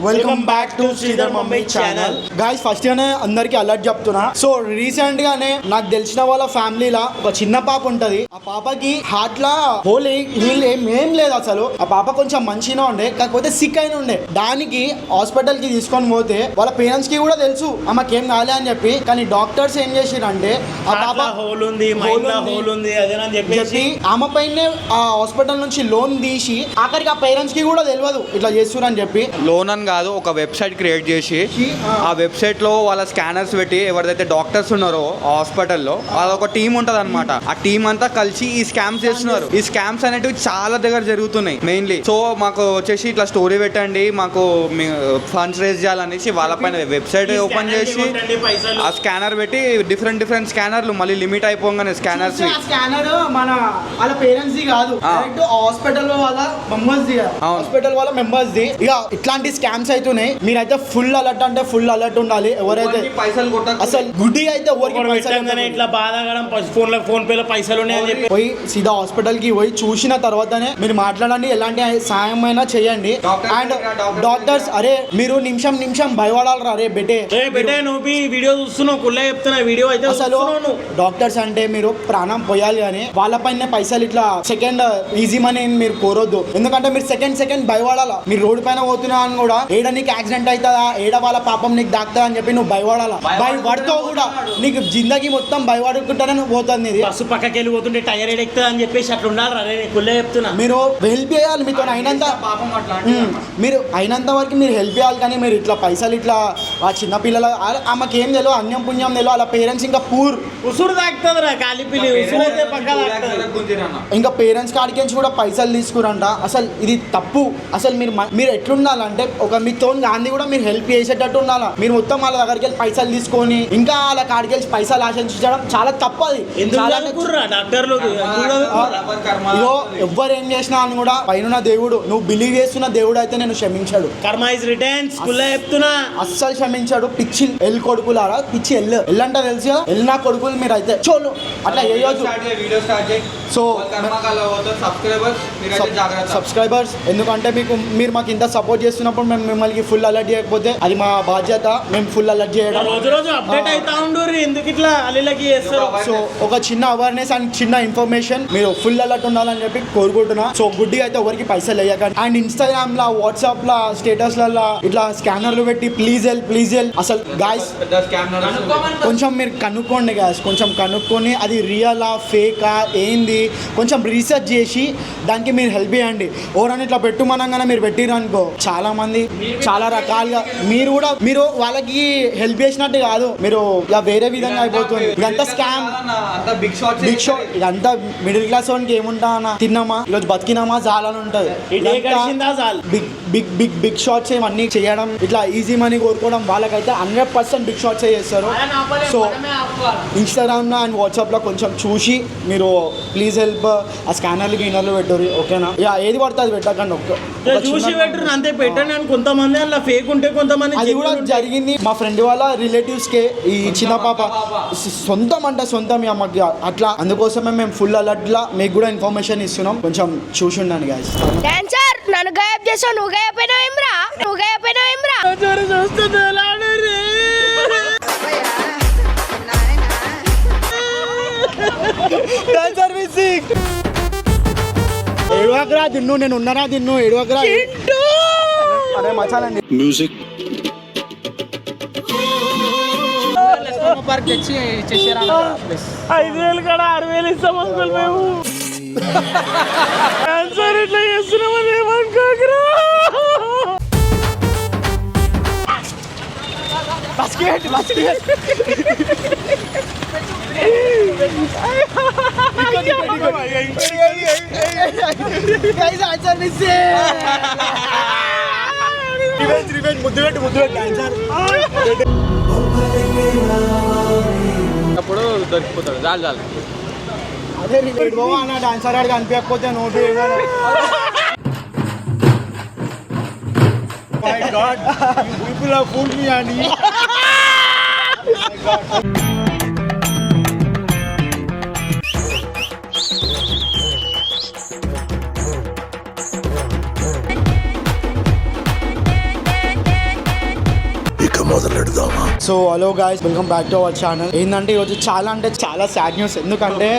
Welcome back to Sridhar mummy channel. Guys first గానే అందరికి alert చెప్తున్నా. సో రీసెంట్ గానే నాకు తెలిసిన వాళ్ళ ఫ్యామిలీలో ఒక చిన్న పాప ఉంటది. ఆ పాపకి హార్ట్ లా హోల్ ఏం లేదు అసలు. ఆ పాప కొంచెం మంచిగా ఉండే, కాకపోతే సిక్ అయిన ఉండే. దానికి హాస్పిటల్ కి తీసుకొని పోతే వాళ్ళ పేరెంట్స్ కి కూడా తెలుసు ఆమెకేం కాలే అని చెప్పి. కానీ డాక్టర్స్ ఏం చేసిరంటే ఆ పాప హోల్ ఉంది అదేనని చెప్పి ఆమె పైన ఆ హాస్పిటల్ నుంచి లోన్ తీసి ఆఖరికి ఆ పేరెంట్స్ కి కూడా తెలియదు ఇట్లా చేస్తురని చెప్పి. లోన్ అని కాదు, ఒక వెబ్సైట్ క్రియేట్ చేసి ఆ వెబ్సైట్ లో వాళ్ళ స్కానర్స్ పెట్టి ఎవరైతే డాక్టర్స్ ఉన్నారో ఆ హాస్పిటల్లో అదొక టీం ఉంటది అనమాట. ఆ టీం అంతా కలిసి ఈ స్కామ్స్ చేస్తున్నారు. ఈ స్కామ్స్ అనేటివి చాలా దగ్గర జరుగుతున్నాయి మెయిన్లీ. సో మాకు వచ్చేసి ఇట్లా స్టోరీ పెట్టండి, మాకు ఫండ్స్ రేజ్ చేయాలనేసి వాళ్ళ పైన వెబ్సైట్ ఓపెన్ చేసి ఆ స్కానర్ పెట్టి డిఫరెంట్ స్కానర్లు మళ్ళీ లిమిట్ అయిపోగానే స్కానర్స్ స్కానర్ మన వాళ్ళ పేరెంట్స్ ది కాదు, హాస్పిటల్ వాళ్ళ మెంబర్స్ ది, హాస్పిటల్ వాళ్ళ మెంబర్స్ ది. ఇక ఇట్లాంటి స్కామ్స్ అవుతున్నాయి. మీరైతే ఫుల్ అలర్ట్ అంటే ఫుల్ అలర్ట్ ఉండాలి. ఎవరైతే పైసలు అసలు గుడ్డి అయితే ఇట్లా బాధగడం ఫోన్ పే లో పైసలు ఉన్నాయని చెప్పి పోయి సీదా హాస్పిటల్ కి పోయి చూసిన తర్వాతనే మీరు మాట్లాడండి, ఎలాంటి సాయం అయినా చేయండి. అండ్ డాక్టర్స్ అరే మీరు నిమిషం భయపడాలరా. అరే బెటే నువ్వు వీడియో చూస్తున్నావు, కుళ్ళ చెప్తున్నా వీడియో అయితే అసలు డాక్టర్స్ అంటే మీరు ప్రాణం పోయాలి అని వాళ్ళపైన పైసలు ఇట్లా సెకండ్ ఈజీ మనీ మీరు కోరొద్దు. ఎందుకంటే మీరు సెకండ్ భయపడాలా. మీరు రోడ్డు పైన పోతున్నా అని కూడా ఏడ నీకు యాక్సిడెంట్ అవుతుందా, ఏడ వాళ్ళ పాపం నీకు దాక్తా అని చెప్పి నువ్వు భయపడాలా. భయపడుతూ కూడా నీకు జిందగీ మొత్తం భయపడుకుంటానే నువ్వు పోతుంది. బస్సు పక్కకి వెళ్ళి పోతుంటే టైర్ ఎక్కుతుంది అని చెప్పేసి అట్లా ఉండాలి. కుళ్ళ చెప్తున్నా మీరు హెల్ప్ చేయాలి. మీతో అయినంత మీరు అయినంత వరకు మీరు హెల్ప్ చేయాలి. కానీ మీరు ఇట్లా పైసలు ఇట్లా ఆ చిన్న పిల్లల ఆమెకి ఏం తెలియదు, అన్యం పుణ్యం తెలియదు. వాళ్ళ పేరెంట్స్ ఇంకా ఉసురు తాకుతుంది రా కాలిపిల్లి, ఉసురు అయితే పక్క ఇంకా పేరెంట్స్ కాడికి కూడా పైసలు తీసుకురంట. అసలు ఇది తప్పు. అసలు మీరు ఎట్లుండాలంటే ఒక మీతో గాంధీ కూడా మీరు హెల్ప్ చేసేటట్టు ఉండాలా. మీరు మొత్తం వాళ్ళ దగ్గరికి వెళ్ళి పైసలు తీసుకొని ఇంకా వాళ్ళ కాడికి వెళ్ళి పైసలు ఆశించడం చాలా తప్పు. అది డాక్టర్లు ఎవ్వరు ఏం చేసినా అని కూడా పైన దేవుడు, నువ్వు బిలీవ్ చేస్తున్న దేవుడు అయితే నేను క్షమించాడు. కర్మ ఇస్ రిటర్న్స్ చెప్తున్నా, అస్సలు క్షమించాడు. పిచ్చి ఎల్ కొడుకులారా, పిచ్చి ఎల్లంటే తెలుసు కదా, ఎల్నా కొడుకులు మీరు అయితే చోలు అట్లా వేయొద్దు. సో సబ్స్క్రైబర్స్ ఎందుకంటే మీరు మాకు ఇంత సపోర్ట్ చేస్తున్నప్పుడు మేము మిమ్మల్ని ఫుల్ అలర్ట్ చేయకపోతే అది మా బాధ్యత. మేము ఫుల్ అలర్ట్ చేయడం, రోజు అప్డేట్ అవుతా ఉండు. ఎందుకు ఇట్లా అల్లిలకి చేస్తారు? సో ఒక చిన్న అవేర్నెస్ అండ్ చిన్న ఇన్ఫర్మేషన్, మీరు ఫుల్ అలర్ట్ ఉండాలని చెప్పి కోరుకుంటున్నా. సో గుడ్డి అయితే ఎవరికి పైసలు వేయకండి. And Instagram law, WhatsApp law, status లలో ఇట్లా స్కానర్లు పెట్టి ప్లీజ్ హెల్ప్ అసలు గాయస్ కొంచెం మీరు కనుక్కోండి గాయస్. కొంచెం కనుక్కొని అది రియలా ఫేకా ఏంది కొంచెం రీసెర్చ్ చేసి దానికి మీరు హెల్ప్ చేయండి. ఎవరైనా ఇట్లా పెట్టుమనగానే మీరు పెట్టిరు అనుకో, చాలా మంది చాలా రకాలుగా మీరు వాళ్ళకి హెల్ప్ చేసినట్టు కాదు, మీరు ఇలా వేరే విధంగా అయిపోతుంది. ఇదంతా స్కామ్, బిగ్ షాట్. ఇదంతా మిడిల్ క్లాస్ వానికి ఏముంటా అన్న, తిన్నామా ఈరోజు బతికినామా చాలని ఉంటది. బిగ్ షాట్స్ ఏమన్నీ చేయడం, ఇట్లా ఈజీ మనీ కోరుకోవడం వాళ్ళకైతే 100% బిగ్ షాట్స్ చేస్తారు. సో ఇన్స్టాగ్రామ్ లో అండ్ వాట్సాప్ లో కొంచెం చూసి మీరు ప్లీజ్ హెల్ప్ ఆ స్కానర్లు గిన్నర్లు పెట్టరు, ఓకేనా? ఏది పడుతుంది పెట్టకండి. చూసి పెట్టరు అంతే, పెట్టండి అని. కొంతమంది అలా ఫేక్ ఉంటే కొంతమంది అది కూడా జరిగింది. మా ఫ్రెండ్ వాళ్ళ రిలేటివ్స్ కే ఈ చిన్న పాప సొంతం అమ్మకి అట్లా. అందుకోసమే మేము ఫుల్ అలర్ట్ లా మీకు కూడా ఇన్ఫర్మేషన్ ఇస్తున్నాం. కొంచెం చూసి ఉండండి గాయ్స్. నన్ను గాయబ్ చేసావు, నువ్వు గాయపోయినావేమ్రా? చూస్తుంది ఏడవకరా దిన్ను, నేను ఉన్నారా దిన్ను, ఏడవకరా. అదే మచాలండి మ్యూజిక్. 5,000 కాడ 6,000 ఇస్తాం అంకుల్ మేము. క్యాన్సర్ ఇట్లా చేస్తున్నామని ఏమనుకోకరా. ముద్దు పెట్టు అప్పుడు దొరికిపోతాడు. చాలు అదే అన్న డాన్సర్ ఆడికి అనిపించకపోతే నోటు. My God, people have fooled me, Annie. So hello guys, welcome back to our channel. ఏంటంటే ఈరోజు చాలా అంటే చాలా సాడ్ న్యూస్. ఎందుకంటే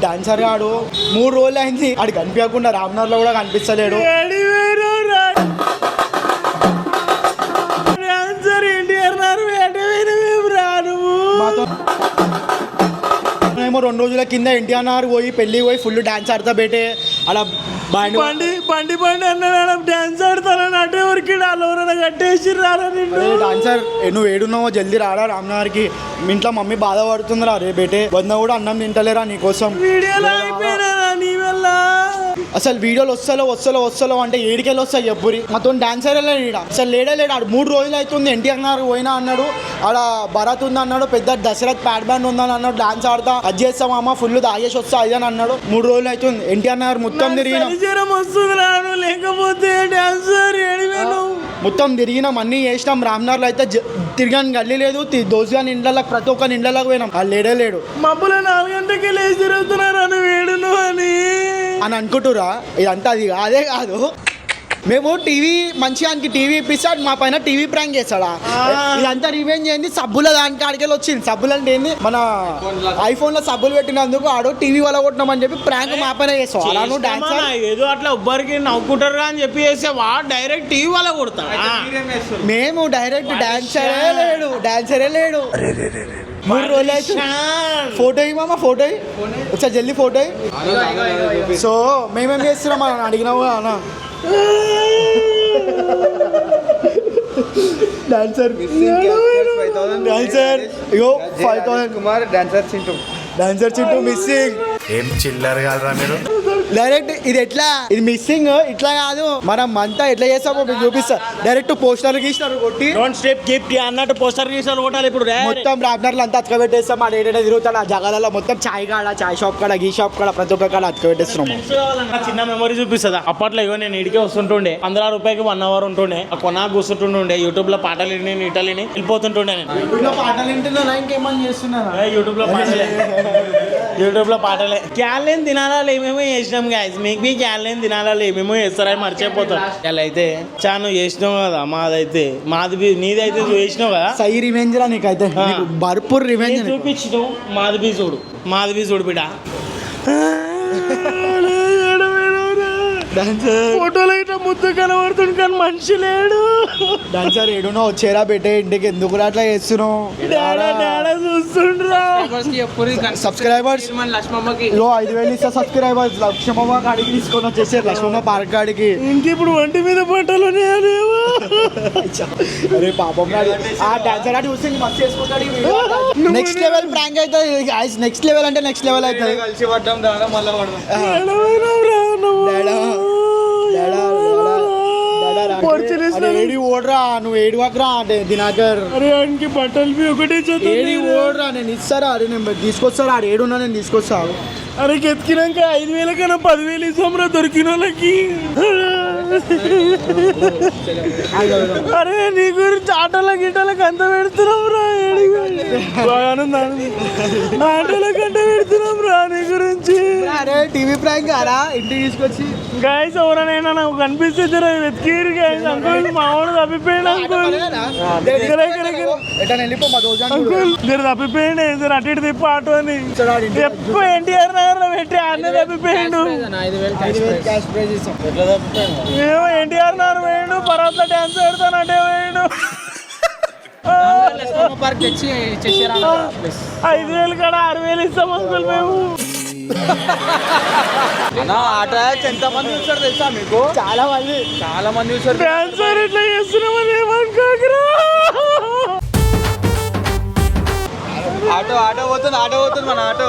డాన్సర్ గాడు 3 రోజులు అయింది, ఆడు కనిపించకుండా రామ్నగర్ లో కూడా కనిపిస్తలేడు. మేము 2 రోజుల కింద ఎన్టీఆర్ పోయి పెళ్లి పోయి ఫుల్ డాన్స్ ఆడతా బేటే. అలా బండి అన్న డాన్స్ ఆడతానని అంటే ఎవరికి కట్టేసి డాన్సర్ నువ్వు ఏడున్నావో జల్దీ రాడా రామ్నగర్కి. మీ ఇంట్లో మమ్మీ బాధపడుతుందిరా రే బేటే. వద్ద కూడా అన్నం తింటలేరా నీకోసం. అసలు వీడియోలు వస్తలో అంటే ఏడికెళ్ళి వస్తాయి చెప్పురి. మొత్తం డాన్సర్ లేడా అసలు లేడు. ఆడు 3 రోజులు అవుతుంది ఎన్టీఆర్ పోయినా అన్నాడు. ఆడ భరత్ ఉంది అన్నాడు, పెద్ద దశరథ్ ప్యాడ్ బ్యాండ్ ఉందని అన్నాడు, డాన్స్ ఆడతా అది చేస్తామా ఫుల్ తాగేసి వస్తా అది అని అన్నాడు. 3 రోజులు అవుతుంది ఎన్టీఆర్ మొత్తం తిరిగిన లేకపోతే డాన్సర్ మొత్తం తిరిగినాం, అన్నీ చేసినాం. రామ్నగర్లో అయితే తిరిగాని గల్లీ లేదు, దోసుగాని ఇండ్లకి ప్రతి ఒక్క ఇండ్లకి పోయినాం. వాళ్ళు లేడు. మబ్బులో 4 గంటలకి లేచి తిరుగుతున్నారు అని వేడును అని అనుకుంటురా. ఇదంతా అది అదే కాదు. మేము టీవీ మంచిగా టీవీ ఇప్పిస్తాడు, మా పైన టీవీ ప్రాంక్ చేస్తాడా. ఇదంతా రివెంజ్ అయింది. సబ్బుల దానికి ఆడికెళ్ళి వచ్చింది. సబ్బులు అంటే ఏంది, మన ఐఫోన్ లో సబ్బులు పెట్టినందుకు ఆడు టీవీ వల్ల కొట్టినామని చెప్పి ప్రాంక్ మా పైన చేస్తావు. అలా నువ్వు డాన్సర్ ఏదో అట్లా ఉబ్బరికి నవ్వుకుంటారు అని చెప్పి చేసేవా డైరెక్ట్ టీవీ వల్ల కొడతా. మేము డైరెక్ట్ డాన్సరే లేడు. 3 రోజులు అయితే ఫోటో ఇవ్వమా, ఫోటో ఒకసారి జల్దీ ఫోటో. సో మేమేం చేస్తున్నాం అని అడిగినావు అన్న. డాన్సర్ ఇగో 5,000 కుమార్ డాన్సర్ చింటూ మిస్సింగ్. ఏం చిల్లర కాదురా మీరు. డైరెక్ట్ ఇది ఎట్లా, ఇది మిస్సింగ్ ఇట్లా కాదు, మనం అంతా ఎట్లా చేస్తామో మీకు చూపిస్తా. డైరెక్ట్ పోస్టర్ గీసినారు కొట్టి డోంట్ స్టెప్ గిఫ్ట్ అన్నట్టు పోస్టర్ గీసారు కొట్టాలి. ఇప్పుడు మొత్తం రామ్నగర్లో అంతా అతకబెట్టేస్తాం. ఆడ ఏదైనా తిరుగుతాడు ఆ జగాలలో మొత్తం చాయ్ షాప్ కాడ గీ షాప్ కాడ ప్రతి ఒక్క కాడ అతకబెట్టేస్తున్నాము. చిన్న మెమరీ చూపిస్తుందా. అప్పట్లో ఇగో నేను ఇడికే వస్తుంటుండే, 15 రూపాయకి 1 అవర్ ఉంటుండే. కొనాకు కూర్చుంటుండే, యూట్యూబ్ లో పాటలు ఇటలీని వెళ్ళిపోతుంటుండే. నేను పాటలు వింటున్నా, ఇంకేమని చేస్తున్నారా యూట్యూబ్ లో పాటలే. క్యాన్లేని దినాలలో ఏమేమో చేసినాం గాయస్. మీకు మీ క్యాన్లేని దినాలలో ఏమేమో చేస్తారని మర్చిపోతాం. ఇలా అయితే చాను చేసినావు కదా, మాది నీదైతే చేసినావు కదా. సై రివెంజ్ రా నీకైతే, భర్పూర్ రివెంజ్ చూపించడం. మాది చూడు బిడ్డ. ఫోటోలు అయితే ముద్దు కనబడుతుంది కానీ మనిషి లేడు. డాన్సర్ ఏడునో వచ్చేరా బెట్టే ఇంటికి, ఎందుకు అట్లా చేస్తున్నావు. చూస్తుండ్రా సబ్స్క్రైబర్స్ 5,000 ఇస్తా. సబ్స్క్రైబర్స్ లక్ష్మమ్మ కాడికి తీసుకొని వచ్చేసారు, లక్ష్మమ్మ పార్క్ కాడికి. ఇంక ఇప్పుడు ఒంటి మీద బట్టలు అరే పాపం ఆ డాన్సర్ ఆడి చూసి మస్తు చేసుకుంటాడు. నెక్స్ట్ లెవెల్ ప్రాంక్ అవుతుంది. నెక్స్ట్ లెవెల్ అంటే నెక్స్ట్ లెవెల్ అవుతుంది. కలిసి పడ్డాం దాడా మళ్ళీ పడదాం. ఏడి ఓడరా, నువ్వు ఏడువాకరా అంటే దినాకర్. అరే ఆయనకి బట్టలు ఒకటే ఏడి ఓడరా, నేను ఇస్తారా. అరే నేను తీసుకొస్తారా, ఆడు ఏడున్నా నేను తీసుకొస్తా. అరే ఎత్తికినాక 5,000 కన్నా 10,000 ఇస్తాంరా దొరికిన వాళ్ళకి. అరే నీ గురించి ఆటోలకి అంత పెడుతున్నాం రా. ఆటోలకి అంత పెడుతున్నాం రా నీ గురించి. అరే టీవీ ప్రాంక్ కారా ఇంటికి తీసుకొచ్చి. గాయస్ ఎవరైనా నాకు కనిపిస్తే వెతికిరు గాయస్. అంకుల్ మా వాడు తప్పిపోయాడు. అంకుల్ తప్పిపోయాడు. అటు ఇటు తిప్ప ఆటో అని ఎప్పుడు ఎన్టీఆర్ నగర్ లో పెట్టి అన్నీ తప్పిపోయాడు. ఏమో ఎన్టీఆర్ నగర్ పోయాడు, పర్వత డాన్స్ ఆడతానంటే పోయాడు. 5,000 కాడ 6,000 ఇస్తాం అంకుల్ మేము. ఆటో ఎంతమంది చూస్తారు తెలుసా మీకు? చాలా మంది చూస్తారు. డాన్సర్ ఇట్లా చేస్తున్నామని ఏమనుకోకరా. ఆటో పోతుంది మన ఆటో.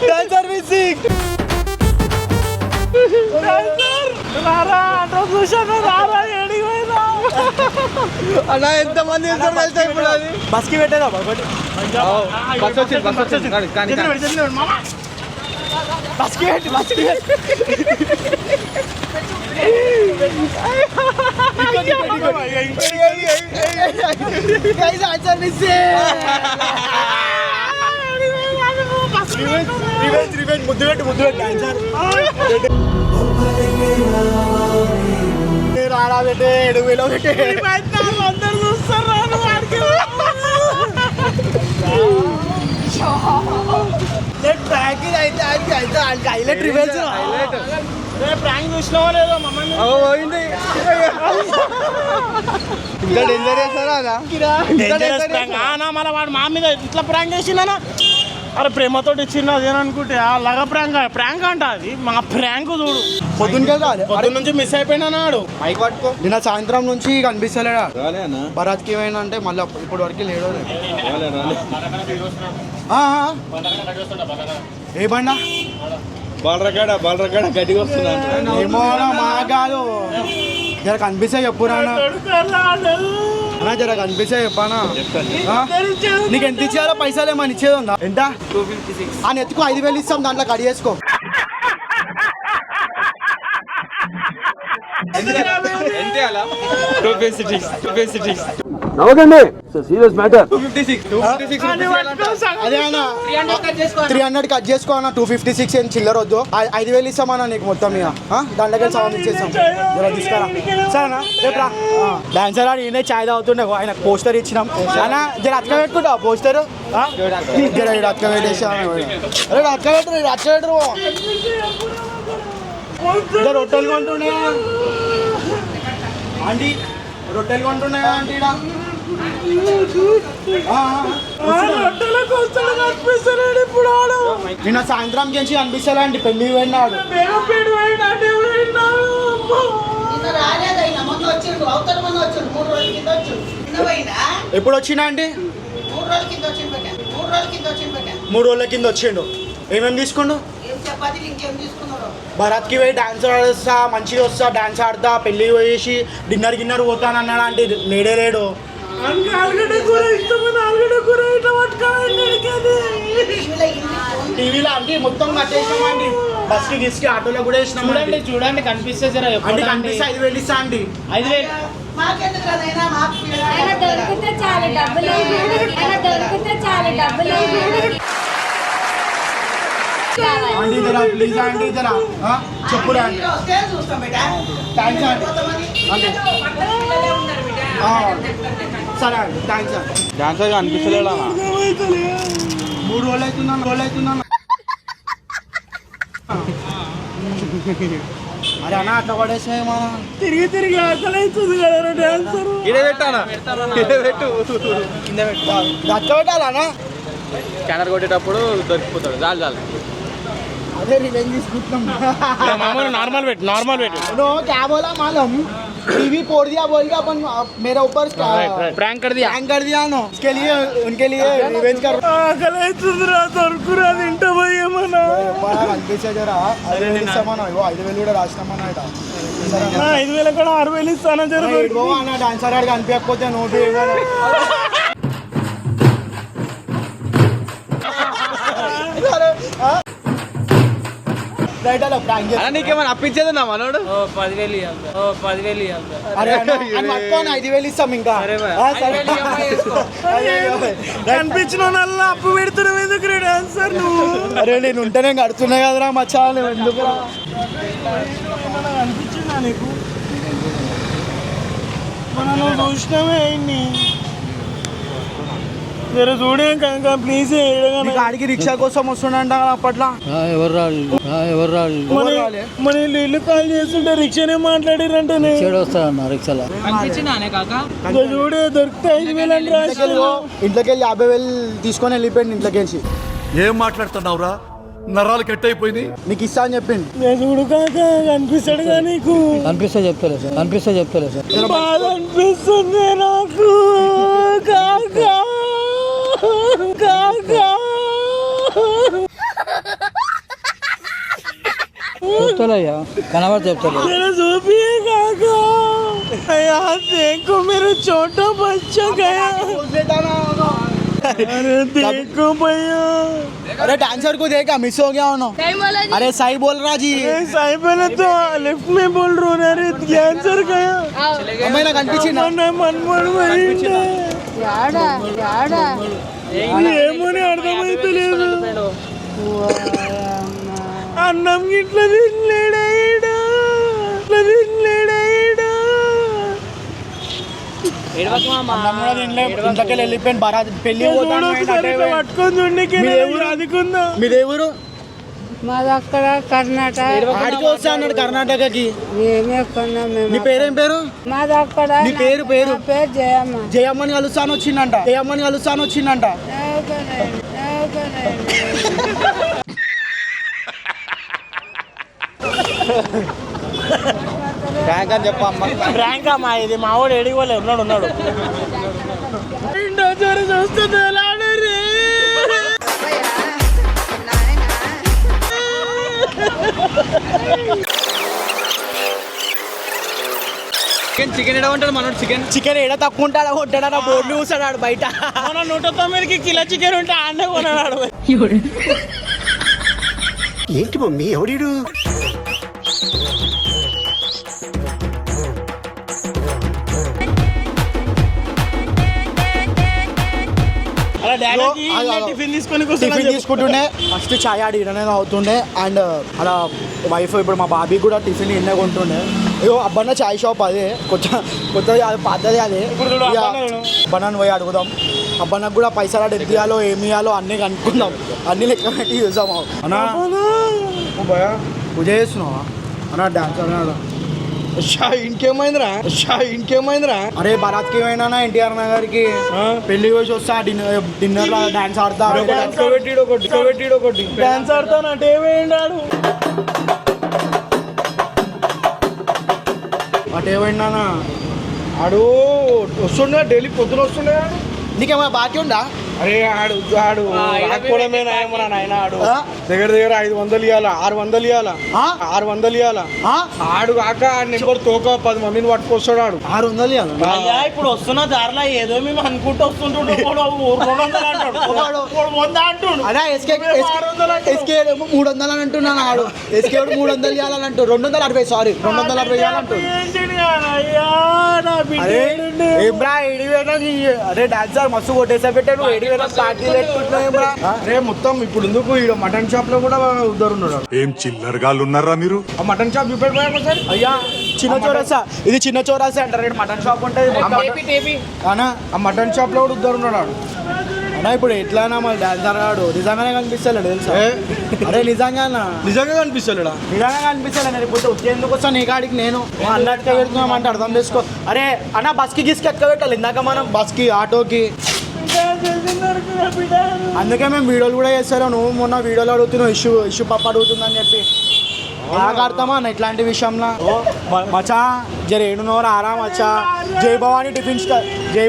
Dancer missing. రారా ఆటో చూసాను, రారా ఏడికి పోయినా. అన్నా ఎంతమంది చూస్తారు తెలుసా ఇప్పుడు? అది బస్కి పెట్టేదా బస్ వచ్చింది కానీ బస్కి పెట్టి ముద్దు పెట్టు డాన్సర్. రారా పెట్టే 7,000 పెట్టే అందరు చూస్తారు ప్రాంక్ అయితే హైలైట్ రివెల్స్ ప్రాంక్ చూసినావా లేదో మమ్మల్ని పోయింది ఇంకా డేంజర్ చేస్తారా అదా మన వాడు మా మీద ఇట్లా ప్రాంక్ చేసిందనా అరే ప్రేమతో ఇచ్చింది అదేననుకుంటే అలాగా ప్రాంక్ అంట అది మా ప్రాంక్ చూడు పొద్దున్న నుంచి మిస్ అయిపోయినా నాడు మైక్ పట్టుకో నిన్న సాయంత్రం నుంచి కనిపిస్తలేడా భరత్కి ఏమైనా అంటే మళ్ళీ ఇప్పటి వరకు లేడు ఏ బండా బాలరకాడ గట్టిగా వస్తున్నాను ఏమో మా కాదు జర కనిపిస్తే చెప్పురా జర కనిపిస్తే చెప్పానా నీకు ఎంత ఇచ్చారో పైసలు ఏమని ఇచ్చేది ఉందా ఎంత 256 అని ఎత్తుకో 5,000 ఇస్తాం దాంట్లో కడి చేసుకో ఎంత అలా 256 అదే అన్న 300 కట్ చేసుకో అన్న 256 ఏం చిల్లర వద్దు 5,000 ఇస్తామన్నా నీకు మొత్తం ఇక దాంట్లోకి సవాల్ ఇచ్చేస్తాం జర తీసుకురా సరేనా రేపు డాన్సర్ ఆడి ఈయన ఛాయ్ తాగుతుండే ఆయన పోస్టర్ ఇచ్చినాం అన్న జర అతక పెట్టుకుంటా పోస్టర్ జర అతక పెట్టేసి అరే అతక పెట్టరు రొట్టెలు కొంటున్నాయా ఆంటీ రొట్టెలు కొంటున్నాయా ఆంటీ నిన్న సాయంత్రం నుంచి కనిపిస్తలే అండి పెళ్లి పోయినాడు ఎప్పుడు వచ్చినా అండి 3 రోజుల కింద వచ్చిండు ఏమేమి తీసుకుండు భరత్కి పోయి డాన్స్ ఆడేస్తా మంచిగా వస్తా డాన్స్ ఆడతా పెళ్ళి పోయేసి డిన్నర్ పోతాను అన్నాడు అంటే లేడు టీవీలో అంటే మొత్తం కట్టేసామండి బస్కి గిస్కి ఆటోలో కూడా వేసినాం చూడండి కనిపిస్తే జర అంటే కనిపిస్తే 5,000 ఇస్తా అండి 5,000 ఆంటీ జరా ప్లీజ్ ఆంటీ జరా చెప్పురా అండి థ్యాంక్స్ అండి సరే అండి థ్యాంక్స్ అండి డాన్సర్ అనిపిస్తలేడా 3 రోజులు అవుతుందా అరే అన్న అట్లా పడేసామా తిరిగి ఆకలి అవుతుంది కదా డాన్సర్ అట్లా పెట్టాలన్నా స్కానర్ కొట్టేటప్పుడు దొరికిపోతాడు చాలు అదే రివెంజ్ తీసుకుంటున్నాం नॉर्मल वेट नो क्या बोला मालूम टीवी फोड़ दिया बोल के अपन मेरे ऊपर प्रैंक कर दिया नो उसके लिए उनके लिए रिवेंज कर దొరుకురా తింటా పోయేమన్నా కనిపించే జరా 5,000 ఇస్తామన్నా 5,000 కూడా రాసినామన్నా 5,000 కూడా 6,000 ఇస్తానా జరుగుతుంది అన్న డాన్సర్ ఆడికి కనిపించకపోతే నోటు నీకేమైనా అప్పించేది నా మనోడు 10,000 అరే 5,000 ఇస్తాం ఇంకా కనిపించిన అప్పు పెడుతున్నావు ఎందుకు డాన్సర్ నువ్వు అరే నేను ఉంటేనే కడుతున్నా కదరా మచ్చా ఎందుకు అనిపించిందా నీకు మనం చూసినామే అయింది జర చూడే కనుక ప్లీజ్ గాడికి రిక్షా కోసం వస్తుండంట అప్పట్లో మన ఇల్లు కాల్ చేస్తుంటే రిక్షానే మాట్లాడారంటే చూడే దొరికితే 5,000 అని రాసి ఇంట్లోకి వెళ్ళి 50,000 తీసుకొని వెళ్ళిపోయింది ఇంట్లోకి వెళ్ళి ఏం మాట్లాడుతున్నావురా నరాలు కట్ అయిపోయింది నీకు ఇస్తా అని చెప్పింది చూడు కాక కనిపిస్తాడు కదా నీకు కనిపిస్తే చెప్తలే సార్ బాధ అనిపిస్తుంది నాకు కాకా చెప్తలయ్యా కనబడి చెప్తలే చూపి కాకా అయ్యా देखो मेरा छोटा बच्चा गया अरे देखो भैया अरे डांसर को देखा मिस हो गया उन्होंने अरे सही बोल रहा जी सही बोले तो लेफ्ट में बोल रहा हूँ अरे डांसर गया अम्मा कनिపించిందా ఏమని అర్థమైతలేదు అన్నం ఇట్లా తినలేడా అన్నం కూడా తినలే, ఇంట్లోకి వెళ్ళిపోయింది బరాత్ పెళ్లి పోతాను పట్టుకొని చూడండి మీరు ఎవరు మాది అక్కడ కర్ణాటక. ఆడికి వస్తా అన్నాడు కర్ణాటకకి. మేమే కొన్నాం నీ మేము. పేరేం పేరు? మాది అక్కడ. నీ పేరు పేరు? నా పేరు జయమ్మ. జయమ్మని కలుస్తాను వచ్చిందంట. జయమ్మని కలుస్తాను వచ్చిందంట. ప్రాంక్ అని చెప్పమ్మా. ప్రాంక్ అమ్మా ఇది, మా వాడు ఏడికి పోలే ఉన్నాడు చూస్తుంది ఎలా రే. చికెన్ ఎడ ఉంటాడు మనోడు? చికెన్ ఏడ తక్కువ ఉంటాడా ఉంటాడా బోర్డు చూస్తాడు బయట. మన 109కి కిలో చికెన్ ఉంటే ఆడనే కొన్నాడు. ఏంటి మమ్మీ ఎవడీడు? అలా డాడీకి టిఫిన్ తీసుకొని టిఫిన్ తీసుకుంటుండే ఫస్ట్ చాయ్ ఆడి ఇడనే అవుతుండే. అండ్ అలా వైఫ్ ఇప్పుడు మా బాబీ కూడా టిఫిన్ ఎన్నే కొంటుండే. అయ్యో అబ్బన్న చాయ్ షాప్ అదే కొత్తది అది పాతది అదే. అబ్బన్నను పోయి అడుగుదాం. అబ్బన్నకు కూడా పైసలు ఆడ ఎంత ఇవ్వాలో ఏమి ఇవ్వాలో అన్నీ కనుక్కుందాం. అన్నీ లెక్క పెట్టి చూసాం. అన్నా పూజ చేస్తున్నావా అన్నా? డాన్స్ అన్నాడు. ఇంకేమైందిరా అరే బరాత్కి ఏమైనా ఎన్టీఆర్ నగర్కి పెళ్లి వచ్చి వస్తా డిన్నర్ లో డాన్స్ ఆడతా. డాన్స్ ఆడతానంటే ఏమైండాడు? అటేమైనా ఆడు వస్తుండే డైలీ పొద్దున వస్తుండే. నీకేమైనా బాకీ ఉందా? అరే ఆడు రాకపోవడమే నాయమరా నాయన. ఆడు దగ్గర 500 ఇవ్వాలా, 600 ఇవ్వాలా, 600 ఇవ్వాలా. ఆడు కాక నెంబర్ తోక 10 మందిని పట్టుకొస్తాడు. ఆడు 600 ఇవ్వాలి. ఇప్పుడు వస్తున్న దారిలో ఏదో మేము అనుకుంటూ వస్తుంటుండే. 200 అంటాడు. అదే ఎస్కే 300 అని అంటున్నాను. ఆడు ఎస్కే 300 ఇవ్వాలని అంటూ 260 సారీ 260 ఇవ్వాలంటూ. ఏమ్రా ఏడివేనా? అరే డాన్సర్ మస్తు కొట్టేసా పెట్టాను. ఏడివేనా పార్టీ పెట్టుకుంటున్నా. అరే మొత్తం ఇప్పుడు ఎందుకు ఈ మటన్ షాప్ లో కూడా ఉద్దరు ఉన్నాడు. ఏం చిల్లరగాళ్ళు ఉన్నారా మీరు? ఆ మటన్ షాప్ చూపెట్టిపోయారు సార్. అయ్యా చిన్న చౌరసా, ఇది చిన్న చౌరసా అంటారు. మటన్ షాప్ ఉంటుంది అన్నా. ఆ మటన్ షాప్ లో కూడా ఉద్దరు ఉన్నాడు. అన్నా ఇప్పుడు ఎట్లానా మళ్ళీ డాన్సర్ ఆడు నిజంగానే కనిపిస్తలేడు తెలుసా? అరే నిజంగా కనిపిస్తలేడా? నిజంగా కనిపిస్తలే. నేను ఇప్పుడు వచ్చేందుకు వస్తా నీ కాడికి. నేను అన్నట్టుగా పెడుతున్నామంటే అర్థం చేసుకో. అరే అన్న బస్కి గిస్కి ఎక్క పెట్టాలి. ఇందాక మనం బస్కి ఆటోకి. అందుకే మేము వీడియోలు కూడా చేస్తాను. నువ్వు మొన్న వీడియోలో అడుగుతున్నావు ఇష్యూ పప్పు అడుగుతుందని చెప్పి. బాగా అర్థమా అన్న ఇట్లాంటి విషయంలో? మచా జర ఏడున్నోరు ఆరా మచ్చా. జై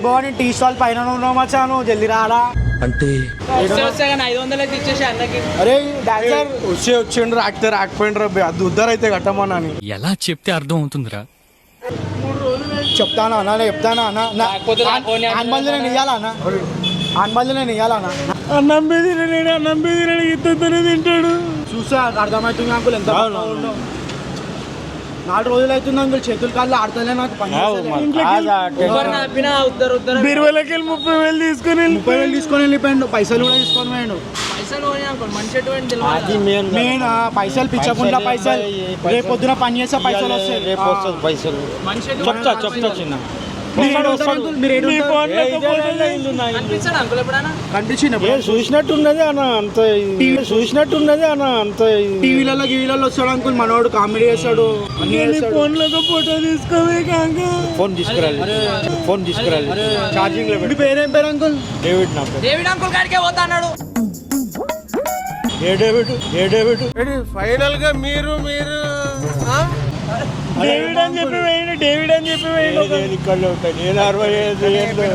భవానీ టీ స్టాల్ పైన ఉన్నావు మచ్చా. నువ్వు జల్దీ రారా అంటే అరే డాన్సర్ వచ్చిండ్రు రాకితే రాకపోయిండ్రు. అది ఉద్దరు అయితే కట్టమన్నా. ఎలా చెప్తే అర్థం అవుతుందిరా? చెప్తానా అన్న? చెప్తానా అన్న? ఆన్బంది నేను ఇవ్వాలా అన్న? ఆన్బంది నేను ఇవ్వాలా అన్న? అన్నం బెదిరాడు ఇద్దరు తింటాడు. చూసా అర్థమవుతుంది అంకుల్. ఎంత 4 రోజులు అవుతుంది అంకుల్. చేతులు కాళ్ళు ఆడతలే నాకు పని. బీరువాలకి 30,000 తీసుకొని 30,000 తీసుకొని వెళ్ళిపోయాడు. పైసలు కూడా తీసుకొని పోయాడు. మెయిన్ పైసలు పిచ్చకుండా పైసలు రేపు పొద్దున పని చేస్తే పైసలు వస్తాయి. చెప్తా చిన్న చూసినట్టున్నది అన్న. అంత చూసినట్టున్నది అన్న. అంత టీవీలలో గివీలలో వస్తాడు అంకుల్. మనోడు కామెడీ చేస్తాడు. ఫోన్లో ఫోటో తీసుకోవే కాక ఫోన్ తీసుకురాలి ఛార్జింగ్ లో. మీ పేరేం పేరు అంకుల్? డేవిడ్ అంకుల్ గారికే పోతా అన్నాడు. ఏ డేవిడ్ ఫైనల్ గా మీరు డేవిడ్ అని చెప్పి వేయండి. ఇక్కడ ఉంటాయి. నేను 65 ఏళ్ళు.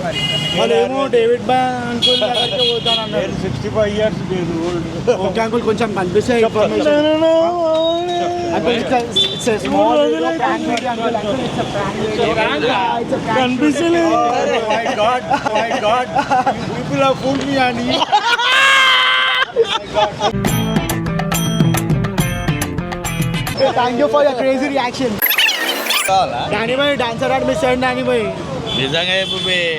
వాళ్ళేమో డేవిడ్ బా అంకుల్ దగ్గరికి పోతాను అన్నారు. 65 years లేదు. ఓకే అంకుల్ కొంచెం కనిపిస్తాయి. కనిపిస్తలేదు. పీపుల్ ఆర్ ఫూల్ మీ అని. Thank you for your crazy reaction. Danny Bhai dancer ఆడు మిస్ అయ్యండి. డానీ భాయ్ నిజంగా చెప్పు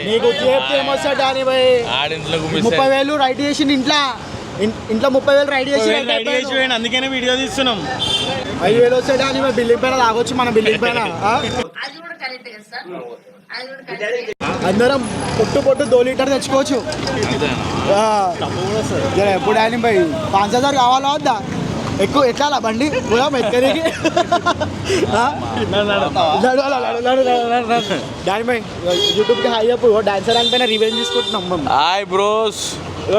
నీకు చెప్తే ఏమొస్తాడు డానీ భాయ్? 30,000 రైట్ చేసి ఇంట్లో 30,000 రైట్ చేసి అందుకనే వీడియో తీస్తున్నాం. 5,000 వస్తాయి డానీ భాయ్. బిల్డింగ్ పైన లాగొచ్చు మన బిల్డింగ్ పైన. అందరం పొట్టు 2 లీటర్ తెచ్చుకోవచ్చు. ఎప్పుడు డానీ భాయ్ 5000 కావాలా వద్దా? ఎక్కువ ఎక్కాలా బండి పోదాం ఎక్కడికి. డానీ భాయ్ యూట్యూబ్కి హై అప్ డాన్సర్ అని పైన రివెంజ్ తీసుకుంటున్నాం మేము. Hi bros.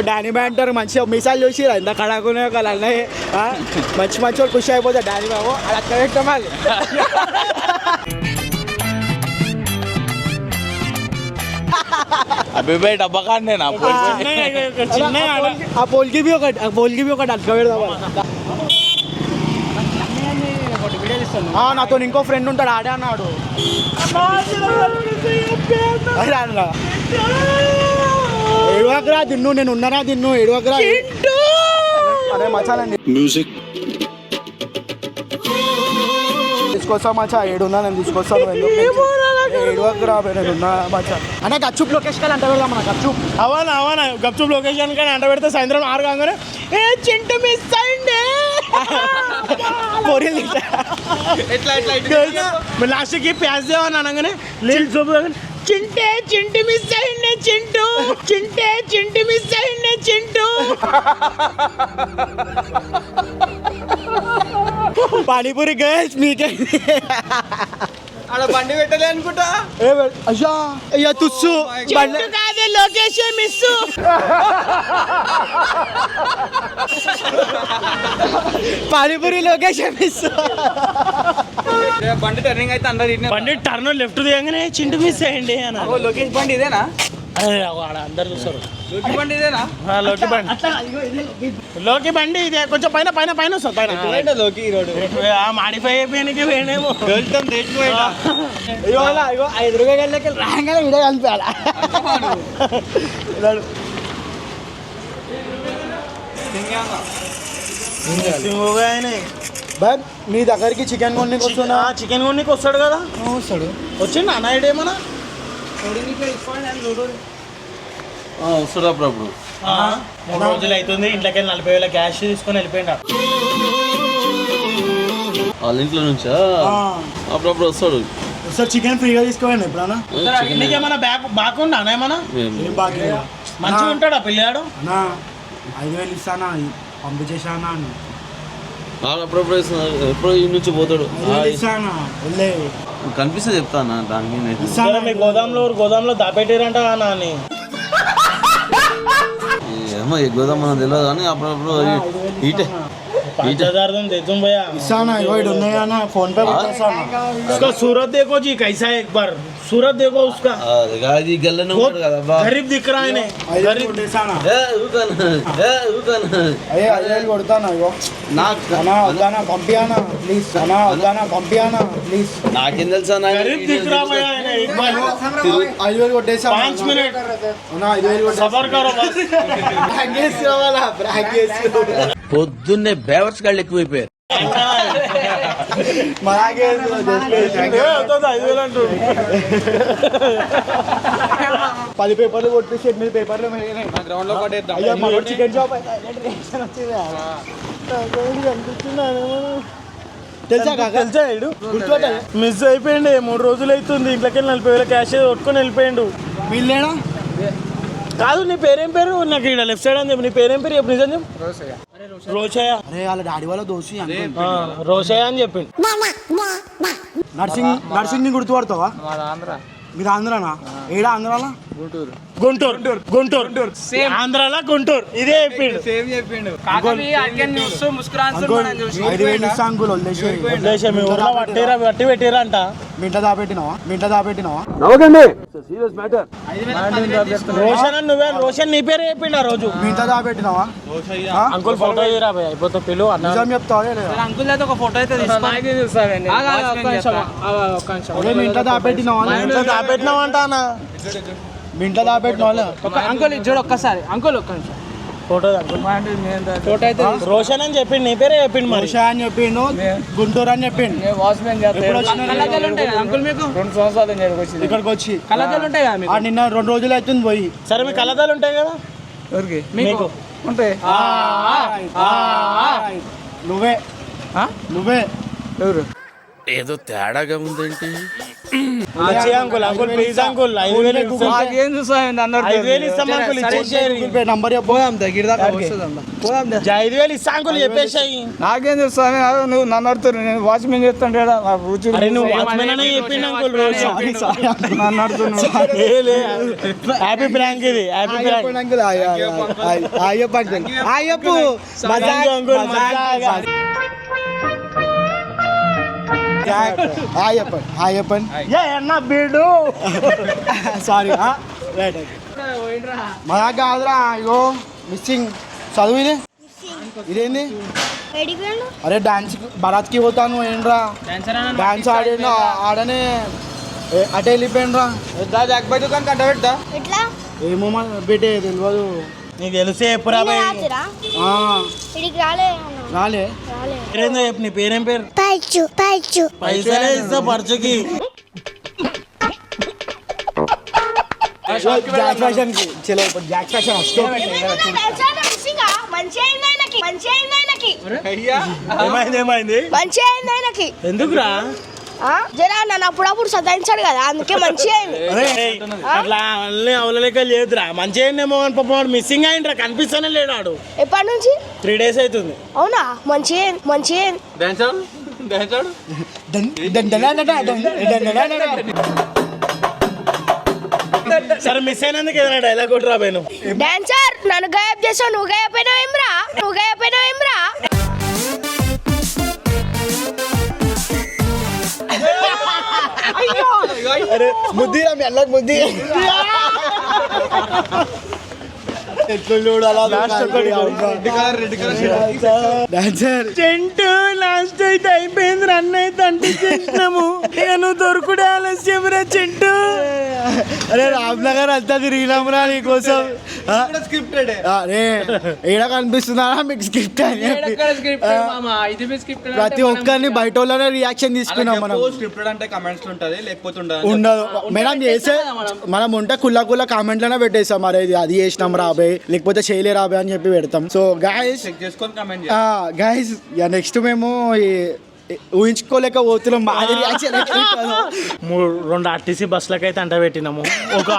డానీ భాయ్ అంటారు మంచిగా మీసాలు చూసి ఎంత కడాకునే వాళ్ళు అన్నయ్య మంచి వాళ్ళు ఖుషి అయిపోతారు. డానీ బాబు అలా కరెక్ట్ మళ్ళీ అభిబాయ్ డబ్బా కాండేనా ఆ పోల్కి బి ఒకటి అట్లా పెడదాం. నాతో ఇంకో ఫ్రెండ్ ఉంటాడు ఆడే అన్నాడు. ఏడువకరా తిన్ను నేను ఉన్నారా తిన్ను ఏడువకరా అదే మచాలండి మ్యూజిక్ తీసుకొస్తా మచ్చా ఏడున్నా నేను తీసుకొస్తాను. ఏడువకరా నేను ఉన్నా మచ్చా అనే గచ్చుప్ లొకేషన్ అంట పెడదాం మన గచ్చుప్. అవనా గప్చుప్ లొకేషన్ కానీ అంట పెడితే సాయంత్రం 6 కాగానే ఏ చింటు మిస్ అయింది లాస్ట్కి ప్యాస్ దేవని అనగానే లిల్ సూప్ చింటి మిస్ అయింది చింటి మిస్ అయింది చింటూ. పానీపూరి గర్ల్స్ మీకే అక్కడ బండి పెట్టలే అనుకుంటా. అయ్యా అయ్యా తుస్సు కాదే location miss. Panipuri location miss. బండి టర్నింగ్ అయితే అందరు బండి టర్న్ లెఫ్ట్ దిగంగానే చింటు మిస్ అయ్యండి అని లోకేష్ బండి ఇదేనా? అందరు చూస్తారు. లోకి బండి ఇదేనా? లోకి బండి ఇదే కొంచెం పైన పైన పైన వస్తుంది పైన లోకి రోడ్ మాడిఫై అయిపోయానికి వేణేమో. ఇగో 5 రూపాయలకి రాగానే ఇడే కలిపాల. బట్ మీ దగ్గరికి చికెన్ కొన్నికి వస్తున్నా. చికెన్ కొన్నికి వస్తాడు కదా. వస్తాడు వచ్చిండు అన్న ఇడేమన్నా వస్తాడు అప్పుడప్పుడు. 3 రోజులు అవుతుంది ఇంట్లోకి 40,000 క్యాష్ తీసుకొని వెళ్ళిపోయిండు. వాళ్ళ ఇంట్లో నుంచా అప్పుడప్పుడు వస్తాడు. సార్ చికెన్ ఫ్రీగా తీసుకోండి ఎప్పుడన్నా. నీకేమన్నా బాగుండా అన్న ఏమన్నా ఏం బాగా మంచిగా ఉంటాడా పిల్లాడు? అన్నా 5,000 ఇస్తానా పంపించేసానా అని అప్పుడప్పుడు ఎప్పుడు ఈ నుంచి పోతాడు. ఇస్తానా వెళ్ళే కనిపిస్తే చెప్తాను దానికి. మీ గోదాంలో దాపెట్టారంట నాని. ఏమో ఏ గోదాం మనకు తెలియదు కానీ అప్పుడప్పుడు ఈటే 5,000 देता हूँ भैया. इसाना इधर उन्हें ना फोन पे बताना. उसका सूरत देखो जी कैसा है एक बार सूरत देखो उसका. गाड़ी गल्ले बहुत गरीब दिख रहा है इन्हें. गरीब इसाना. रुकना. अये कोड़ता ना यो. ना उदाना पंपियाना प्लीज. ना उदाना पंपियाना प्लीज. ना किंदल सा ना. गरीब दिख रहा है भैया इन्हें एक बार. अये कोड़ते सा. 5 मिनट. ना अये कोड़ते. सबर करो बस. ब्रैकेट वाला ब्रैकेट. పొద్దున్నే బేవర్స్ గాళ్ళు ఎక్కువైపోయారు. పది పేపర్లు కొట్టేసి 8 పేపర్లు గ్రౌండ్ లో పడేద్దాం. చికెన్ షాప్ తెలుసా తెలుసా మిస్ అయిపోయింది. 3 రోజులు అవుతుంది ఇంట్లోకి 40,000 క్యాష్ కొట్టుకొని వెళ్ళిపోయిండు. వీళ్ళేనా కాదు నీ పేరేం పేరు? నాకు ఇక్కడ లెఫ్ట్ సైడ్ అని చెప్పి నీ పేరేం పేరు చెప్పు నిజం చెప్పు. రోషయ్య. అరే వాళ్ళ డాడీ వాళ్ళ దోషి రోషయ్య అని చెప్పిండు. నర్సింగ్ ని గుర్తుపడతావా? మీరు ఆంధ్రానా? ఏడా ఆంధ్రాలా? గుంటూరు ఆంధ్రాలో గుంటూరు ఇదే చెప్పిండు. సేమ్ చెప్పిండు. 5,000 ఇస్తా అంకుల్ వదిలేసి. మీ ఊర్లో వట్టి పెట్టిరంట. మింట దాపెట్టినావా? రోషన్ అని నువ్వే రోషన్ నీ పేరు చెప్పిండు ఆ రోజు. మింట దాపెట్టినావా? అంకుల్ ఫోటో తీరా భయ్ అయిపోతే పిలు అన్న. నిజం చెప్తావా? అంకుల్ అయితే ఒక ఫోటో అయితే మింట దాపెట్టినావా? దాపెట్టినావంట అన్న. మింట దాపెట్టిన అంకుల్ చూడు ఒక్కసారి అంకుల్ ఒక్క నిమిషం ఫోటో అయితే రోషన్ అని చెప్పిండు నీ పేరే చెప్పిండు. మనిషా అని చెప్పిండు గుంటూరు అని చెప్పిండు. వాచ్మెన్ అంకుల్ మీకు 2 సంవత్సరాలు ఇక్కడికి వచ్చి కళ్ళజాలు ఉంటాయి కదా మీకు? నిన్న 2 రోజులు అవుతుంది పోయి. సరే మీ కళ్ళద్దాలు ఉంటాయి కదా ఎవరికి? మీకు ఉంటాయి. నువ్వే ఎవరు? ఏదో తేడాగా ఉందేంటి? అంకుల్ అంకుల్ ప్లీజ్ అంకుల్ 5,000 మాకేం చూస్తాం నన్ను 5,000 ఇస్తాం అంకుల్ ఇచ్చేసేయండి నంబర్ పోదాం దగ్గర దాకా వస్తుందా పోదాం 5,000 ఇస్తా అంకుల్ చెప్పేసాయి. నాకేం చూస్తాను నువ్వు నన్ను అడుగుతారు నేను వాచ్మెన్ చెప్తాను నా రుచి అరే నువ్వు వాచ్మెన్ అనే చెప్పిండు అంకుల్ రోజు నన్ను అడుగుతున్నావు హ్యాపీ ప్రాంక్ ఇది హ్యాపీ ప్రాంక్ అయ్యప్పు అంకుల్ అయ్యప్పన్ అన్న బీడు సారీ మా కాదురా ఇగో మిస్సింగ్ చదువు ఇది ఇదేంది అరే డాన్స్ బరాత్కి పోతాను ఏంట్రా డాన్స్ ఆడనే అటే వెళ్ళిపోయినరా జాక్బాయ్ దుకాణం కంట పెడతా ఎట్లా ఏమో పెట్టే తెలియదు నీకు తెలిసే ఎప్పుడా ఇడికి రాలే రాలే పేరేందో చెప్పు నీ పేరేం పేరు పైసలే ఇస్తా పరచుకి జాక్ ఫ్యాషన్ కి చలో ఇప్పుడు జాక్ ఫ్యాషన్ వస్తే ఏమైంది మంచి అయింది ఆయనకి ఎందుకురా జరా నన్ను అప్పుడప్పుడు సతాయించాడు కదా అందుకే మంచి అయింది అట్లా అన్నీ అవలలేక లేదురా మంచి అయిందేమో అని పాపం వాడు మిస్సింగ్ అయిందిరా కనిపిస్తానే లేడాడు ఎప్పటి నుంచి 3 days అవుతుంది. అవునా మంచి అయింది మంచి అయింది సరే మిస్ అయినందుకు ఏదైనా డైలాగ్ కొట్టి రాబోయాను. డాన్సర్ నన్ను గాయబ్ చేసావు నువ్వు గాయపోయినావు ఏమ్రా ముద్ది మెల్లకి ముద్ది డాన్సర్ చెంటు లాస్ట్ అయితే అయిపోయింది రన్ అయితే అంటే చేసినాము ఇక నువ్వు దొరుకుడే ఆలస్యం రా చెంటు. అరే రామ్నగర్ అంతా తిరిగినామురా నీకోసం స్క్రిప్టెడ్ అరే ఏడ కనిపిస్తుందా మీకు స్క్రిప్ట్ అని చెప్పి. ప్రతి ఒక్కరిని బయట వాళ్ళనే రియాక్షన్ తీసుకున్నాం మనం. స్క్రిప్టెడ్ అంటే కమెంట్స్ లో ఉంటది లేకపోతే ఉండదు మేడం చేసే మనం ఉంటే కుల్ల కామెంట్లోనే పెట్టేస్తాం అరే ఇది అది చేసినాం రాబోయ్ లేకపోతే చేయలే రాబోయ్ అని చెప్పి పెడతాం. సో గాయస్ చెక్ చేసుకొని కమెంట్ గాయస్ నెక్స్ట్ మేము ఊహించుకోలేక పోతున్నాం మాది రియాక్షన్ 2 RTC బస్సులకు అయితే అంట పెట్టినాము. ఒక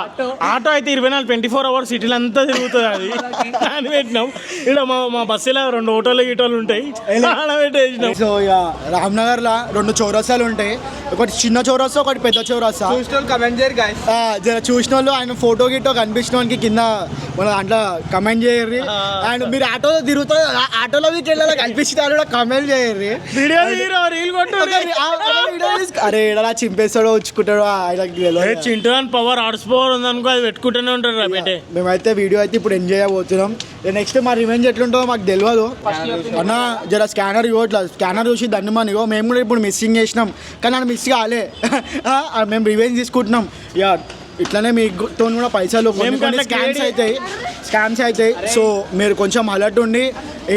ఆటో అయితే 24 hours సిటీలో అంతా తిరుగుతుంది అది అని పెట్టినాం. ఇక్కడ మా బస్సులో 2 ఆటోలు గీటోలు ఉంటాయి ఆడ పెట్టేసినాం. సో ఇక రామ్నగర్ లా 2 చౌరస్తాలు ఉంటాయి, ఒకటి చిన్న చౌరస్తా ఒకటి పెద్ద చౌరస్తా. కమెంట్ చేయరు గాయస్. జర చూసిన వాళ్ళు ఆయన ఫోటో గిట్టో కనిపించిన వాళ్ళకి కింద మన దాంట్లో కమెంట్ చేయర్రి. అండ్ మీరు ఆటోలో తిరుగుతారు ఆటోలో మీకు వెళ్ళాలి కనిపిస్తారు కూడా కమెంట్ చేయర్రి. వీడియో రీల్ కొట్టు అరే ఏడా చింపేస్తాడో వచ్చుకుంటాడో ఆయనకి తెలియదు. చింటూ అని పవర్ ఆర్ట్స్ పవర్ ఉందనుకో అది పెట్టుకుంటూనే ఉంటారు రా పెట్టే. మేమైతే వీడియో అయితే ఇప్పుడు ఎంజాయ్ అయిపోతున్నాం. నెక్స్ట్ మా రివెంజ్ ఎట్లుంటుందో మాకు తెలియదు అన్న. జర స్కానర్ ఇవ్వట్లా స్కానర్ చూసి దాన్ని మనం ఇగో మేము కూడా ఇప్పుడు మిస్సింగ్ చేసినాం కానీ అది మిస్ కాలే. మేము రివెంజ్ తీసుకుంటున్నాం. ఇక ఇట్లానే మీతో కూడా పైసలు స్కామ్స్ అవుతాయి. సో మీరు కొంచెం అలర్ట్ ఉండి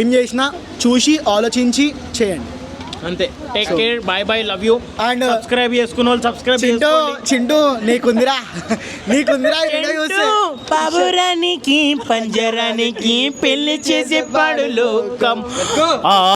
ఏం చేసినా చూసి ఆలోచించి చేయండి అంతే. Take care bye by love you. And subscribe చేసుకున్న వాళ్ళు సబ్స్క్రైబ్ చింటూ నీకుందిరా బాబురానికి పంజరానికి పెళ్లి చేసే పాడు లోకం.